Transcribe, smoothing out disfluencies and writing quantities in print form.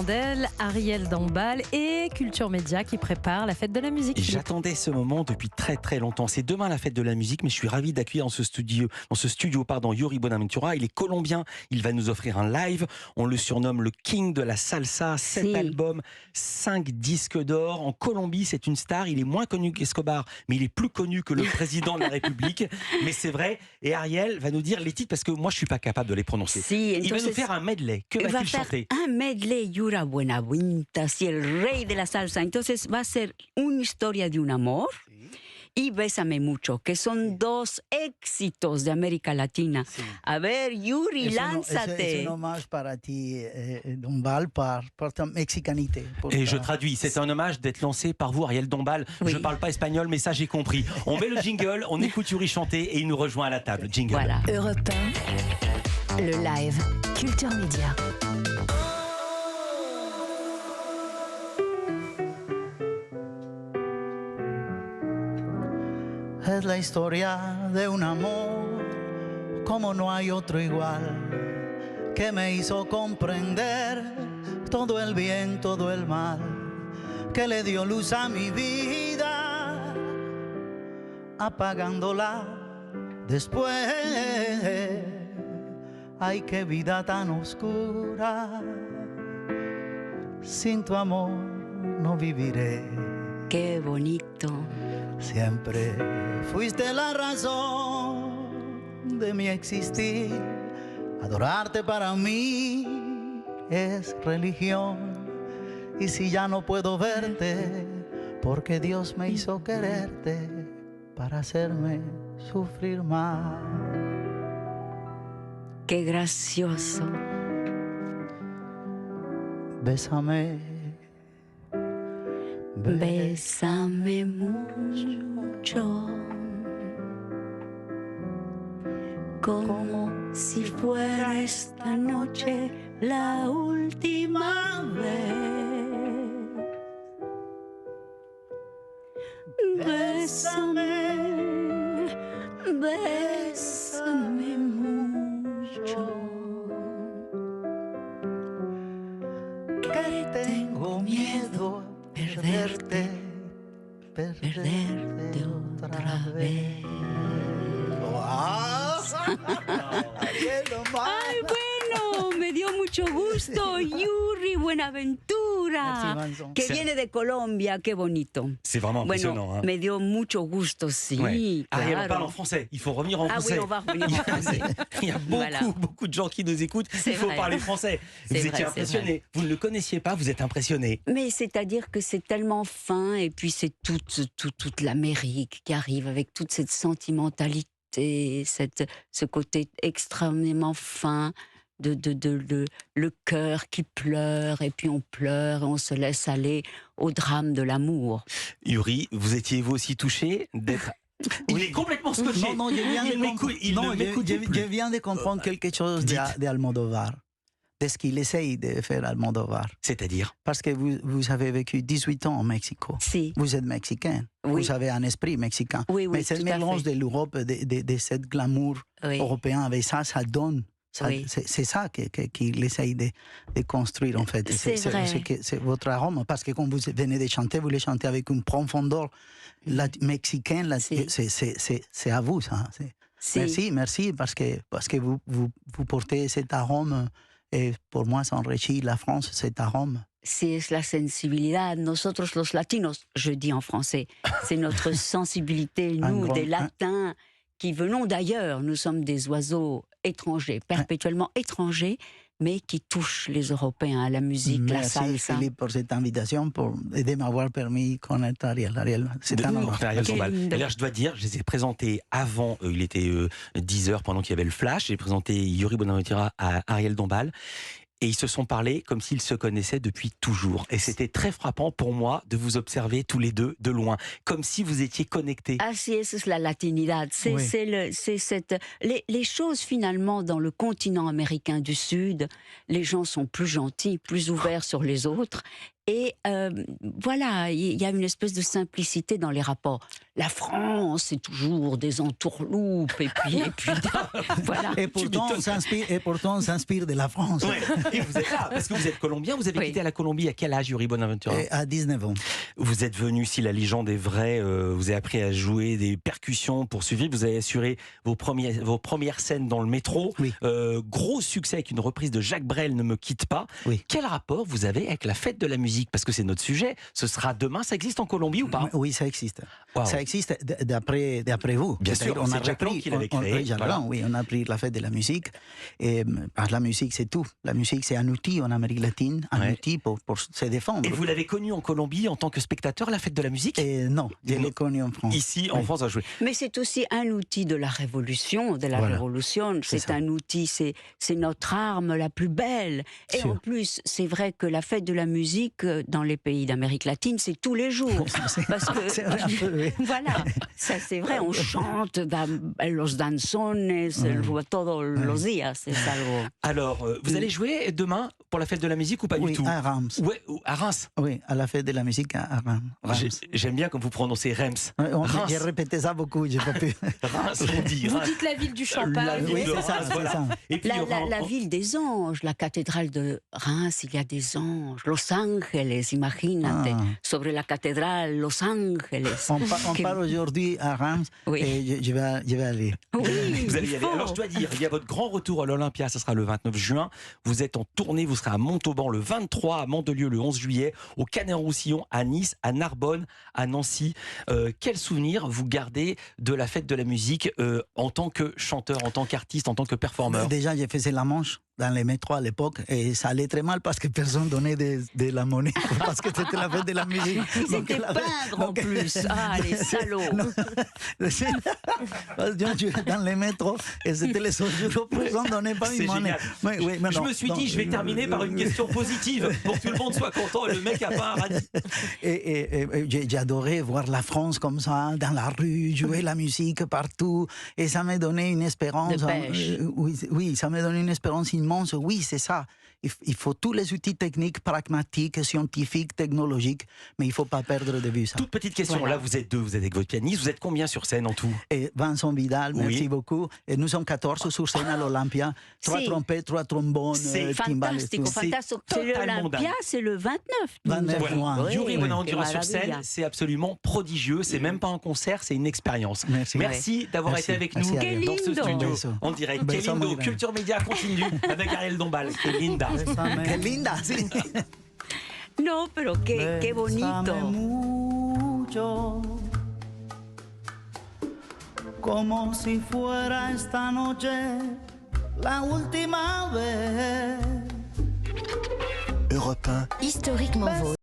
Hirondelle, Ariel Dombal et Culture Média qui prépare la fête de la musique. J'attendais ce moment depuis très très longtemps. C'est demain la fête de la musique, mais je suis ravi d'accueillir dans ce studio, Yuri Buenaventura. Il est colombien, il va nous offrir un live. On le surnomme le King de la salsa. 7 albums, 5 disques d'or. En Colombie, c'est une star. Il est moins connu qu'Escobar, mais il est plus connu que le président de la République. Mais c'est vrai. Et Ariel va nous dire les titres parce que moi je suis pas capable de les prononcer. Il va nous faire un medley. Que va-t-il chanter? Un medley, Yuri Buenaventura, si el rey de la salsa. Entonces va a ser una historia de un amor y Bésame Mucho, que son dos éxitos de América Latina. Sí. A ver, Yuri, lánzate. Es un hommage para ti, Dombal, por ta mexicanité. Et je traduis, c'est un hommage d'être lancé par vous, Ariel Dombal. Oui. Je parle pas espagnol, mais ça j'ai compris. On met le jingle, on écoute Yuri chanter et il nous rejoint à la table. Jingle. Voilà. Europe 1, le live Culture Média. Es la historia de un amor como no hay otro igual, que me hizo comprender todo el bien, todo el mal, que le dio luz a mi vida, apagándola después. Ay, qué vida tan oscura, sin tu amor no viviré. Qué bonito. Siempre fuiste la razón de mi existir. Adorarte para mí es religión. Y si ya no puedo verte, porque Dios me hizo quererte para hacerme sufrir más. Qué gracioso. Bésame. Bésame mucho, como si fuera esta noche la última vez. Bésame, bésame mucho, que tengo miedo perderte otra vez. Ay, bueno, me dio mucho gusto, Yuri Buenaventura, que viene de Colombia, qué bonito. C'est vraiment impressionnant. Bueno, me dio mucho gusto, sí. Ouais. Claro. Ariel, on parle en français. Il faut revenir en français. Ah oui, on va revenir en français. Il y a beaucoup de gens qui nous écoutent. Il faut parler français. Vous étiez impressionné. Vous ne le connaissiez pas, vous êtes impressionné. Mais c'est-à-dire que c'est tellement fin, et puis c'est toute l'Amérique qui arrive avec toute cette sentimentalité, ce côté extrêmement fin, le cœur qui pleure, et puis on pleure, et on se laisse aller au drame de l'amour. Yuri, vous étiez vous aussi touché d'être... Il est complètement scotché. Non, je viens de comprendre quelque chose d'Almodovar, de ce qu'il essaye de faire Almodovar. C'est-à-dire? Parce que vous avez vécu 18 ans au Mexico. Si. Vous êtes mexicain. Oui. Vous avez un esprit mexicain. Oui, mais c'est le mélange de l'Europe, de cette glamour européen avec ça donne. C'est ça qu'il essaye de construire en fait. C'est votre arôme. Parce que quand vous venez de chanter, vous le chantez avec une profondeur mexicaine. C'est à vous ça. Merci parce que vous portez cet arôme. Et pour moi, ça enrichit la France, cet arôme. C'est la sensibilidad. Nosotros los latinos, je dis en français, c'est notre sensibilité, nous, des latins, qui venons d'ailleurs. Nous sommes des oiseaux étrangers, perpétuellement étrangers, mais qui touchent les Européens à la musique, la salsa. Merci Philippe pour cette invitation, de m'avoir permis connaître Ariel. C'est un honneur. D'ailleurs, je dois dire, je les ai présentés avant, il était 10h pendant qu'il y avait le flash, j'ai présenté Yuri Buenaventura à Ariel Dombal. Et ils se sont parlé comme s'ils se connaissaient depuis toujours. Et c'était très frappant pour moi de vous observer tous les deux de loin, comme si vous étiez connectés. Así es la latinidad. Les choses finalement dans le continent américain du Sud, les gens sont plus gentils, plus ouverts sur les autres. Et voilà, il y a une espèce de simplicité dans les rapports. La France, c'est toujours des entourloupes, et puis voilà. Et pourtant, on s'inspire de la France. Ouais. Et vous êtes là, parce que vous êtes colombien, vous avez quitté la Colombie à quel âge, Yuri Bonaventura? À 19 ans. Vous êtes venu, si la légende est vraie, vous avez appris à jouer des percussions pour suivre, vous avez assuré vos premières scènes dans le métro. Oui. Gros succès avec une reprise de Jacques Brel, Ne me quitte pas. Oui. Quel rapport vous avez avec la fête de la musique? Parce que c'est notre sujet, ce sera demain, ça existe en Colombie ou pas? Oui, ça existe. Wow. Ça existe d'après vous. Bien sûr, on a Jacques Brel qui l'avait créé. Voilà. Oui, on a pris la fête de la musique. Et la musique, c'est tout. La musique, c'est un outil en Amérique latine, un outil pour se défendre. Et vous l'avez connu en Colombie en tant que spectateur, la fête de la musique? Non, je l'ai connu en France. Ici, en France, à jouer. Mais c'est aussi un outil de la révolution, C'est un outil, c'est notre arme la plus belle. Et en plus, c'est vrai que la fête de la musique dans les pays d'Amérique latine, c'est tous les jours. Parce que c'est vrai, un peu, oui. Voilà, ça c'est vrai, on chante los danzones, todos los días, c'est ça. Alors, vous allez jouer demain pour la fête de la musique ou pas du tout? Oui, à Reims. Ouais, à Reims. Oui, à la fête de la musique à Reims. J'aime bien comme vous prononcez Reims. J'ai répété ça beaucoup, j'ai pas pu. Reims, on dit. Vous dites la ville du champagne. La ville de Reims, voilà. Ça. Et puis, La ville des anges, la cathédrale de Reims, il y a des anges. Los Ángeles, imagínate. Sobre la cathédrale, Los Ángeles. On part aujourd'hui à Reims et je vais aller. Oui, vous allez y aller. Alors je dois dire, il y a votre grand retour à l'Olympia, ça sera le 29 juin. Vous êtes en tournée, vous serez à Montauban le 23, à Mandelieu le 11 juillet, au Canet-en-Roussillon, à Nice, à Narbonne, à Nancy. Quel souvenir vous gardez de la fête de la musique en tant que chanteur, en tant qu'artiste, en tant que performeur? Déjà, j'ai fait la Manche dans les métros à l'époque et ça allait très mal parce que personne donnait de la monnaie parce que c'était la fête de la musique. Ils étaient pingres en plus. Ah, les salauds. Dans les métros et c'était les seuls jours où personne ne donnait pas une monnaie. Je me suis dit, je vais terminer par une question positive pour que tout le monde soit content et le mec a pas un radis. Et j'ai adoré voir la France comme ça, dans la rue, jouer la musique partout et ça m'a donné une espérance. De pêche. Oui, ça m'a donné une espérance immense. Oui, c'est ça. Il faut tous les outils techniques, pragmatiques, scientifiques, technologiques, mais il ne faut pas perdre de vue ça. Toute petite question, là vous êtes deux, vous êtes avec votre pianiste, vous êtes combien sur scène en tout? Et Vincent Vidal, merci beaucoup. Et nous sommes 14 sur scène à l'Olympia. 3 trompettes, 3 trombones, c'est timbales. Fantastico. C'est l'Olympia, c'est le 29 juin. Yuri Bonaventura sur scène, c'est absolument prodigieux. C'est même pas un concert, c'est une expérience. Merci d'avoir été avec nous dans ce studio en direct. Qué lindo, Culture Média continue avec Ariel Dombal. Qué linda. Qué linda, sí. No, pero qué bonito. Mucho, como si fuera esta noche la última vez. Historiquement vôtre.